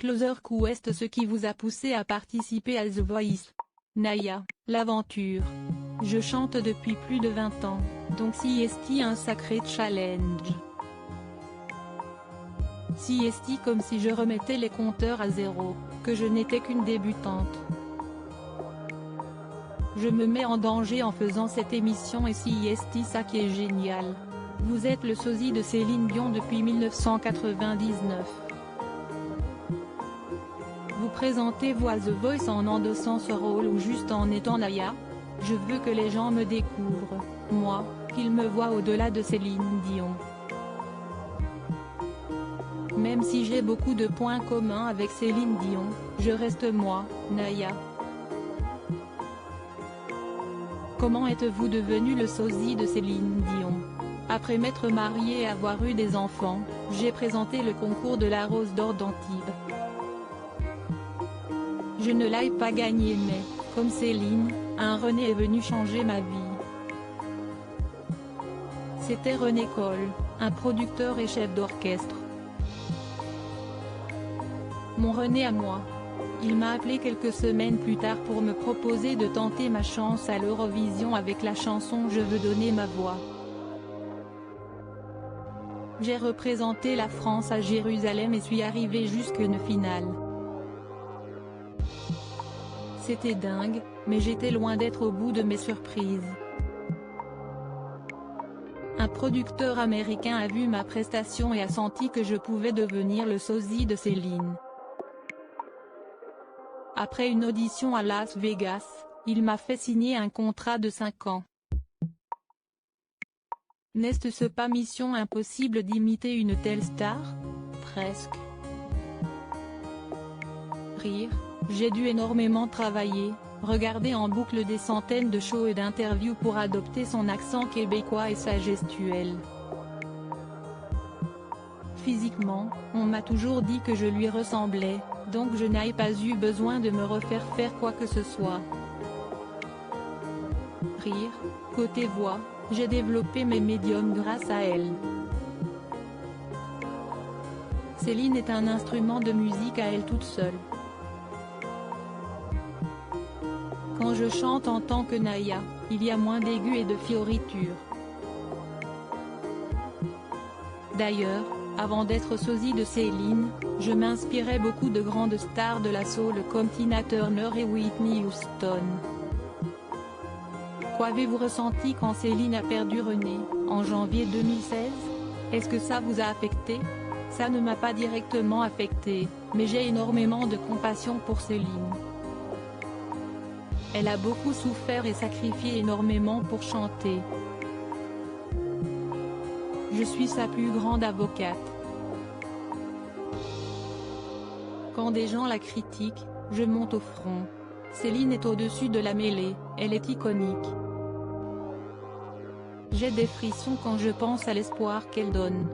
Closer Quest. Ce qui vous a poussé à participer à The Voice? Naya, l'aventure. Je chante depuis plus de 20 ans, donc CST un sacré challenge. CST comme si je remettais les compteurs à zéro, que je n'étais qu'une débutante. Je me mets en danger en faisant cette émission et CST ça qui est génial. Vous êtes le sosie de Céline Dion depuis 1999. Vous présentez-vous à The Voice en endossant ce rôle ou juste en étant Naya? Je veux que les gens me découvrent, moi, qu'ils me voient au-delà de Céline Dion. Même si j'ai beaucoup de points communs avec Céline Dion, je reste moi, Naya. Comment êtes-vous devenu le sosie de Céline Dion? Après m'être mariée et avoir eu des enfants, j'ai présenté le concours de la Rose d'Or d'Antibes. Je ne l'ai pas gagné mais, comme Céline, un René est venu changer ma vie. C'était René Coll, un producteur et chef d'orchestre. Mon René à moi. Il m'a appelé quelques semaines plus tard pour me proposer de tenter ma chance à l'Eurovision avec la chanson Je veux donner ma voix. J'ai représenté la France à Jérusalem et suis arrivé jusqu'en finale. C'était dingue, mais j'étais loin d'être au bout de mes surprises. Un producteur américain a vu ma prestation et a senti que je pouvais devenir le sosie de Céline. Après une audition à Las Vegas, il m'a fait signer un contrat de 5 ans. N'est-ce pas mission impossible d'imiter une telle star? Presque. Rire, j'ai dû énormément travailler, regarder en boucle des centaines de shows et d'interviews pour adopter son accent québécois et sa gestuelle. Physiquement, on m'a toujours dit que je lui ressemblais, donc je n'ai pas eu besoin de me refaire faire quoi que ce soit. Rire, côté voix, j'ai développé mes médiums grâce à elle. Céline est un instrument de musique à elle toute seule. Quand je chante en tant que Naya, il y a moins d'aigus et de fioritures. D'ailleurs, avant d'être sosie de Céline, je m'inspirais beaucoup de grandes stars de la soul comme Tina Turner et Whitney Houston. Qu'avez-vous ressenti quand Céline a perdu René, en janvier 2016? Est-ce que ça vous a affecté? Ça ne m'a pas directement affecté, mais j'ai énormément de compassion pour Céline. Elle a beaucoup souffert et sacrifié énormément pour chanter. Je suis sa plus grande avocate. Quand des gens la critiquent, je monte au front. Céline est au-dessus de la mêlée, elle est iconique. J'ai des frissons quand je pense à l'espoir qu'elle donne.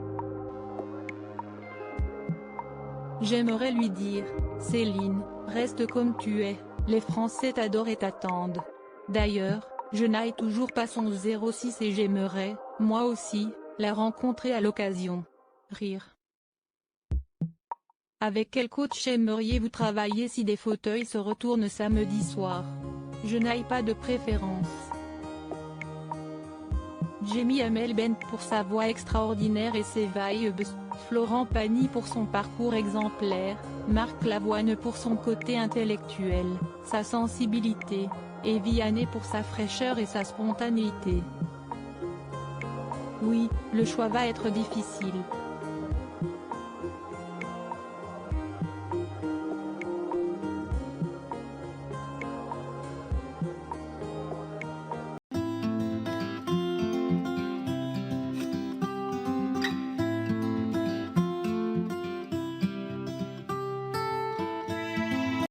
J'aimerais lui dire, Céline, reste comme tu es, les Français t'adorent et t'attendent. D'ailleurs, je n'ai toujours pas son 06 et j'aimerais, moi aussi, la rencontrer à l'occasion. Rire. Avec quel coach aimeriez-vous travailler si des fauteuils se retournent samedi soir? Je n'ai pas de préférence. Jamie Amel Bent pour sa voix extraordinaire et ses vibes, Florent Pagny pour son parcours exemplaire, Marc Lavoine pour son côté intellectuel, sa sensibilité, et Vianney pour sa fraîcheur et sa spontanéité. Oui, le choix va être difficile.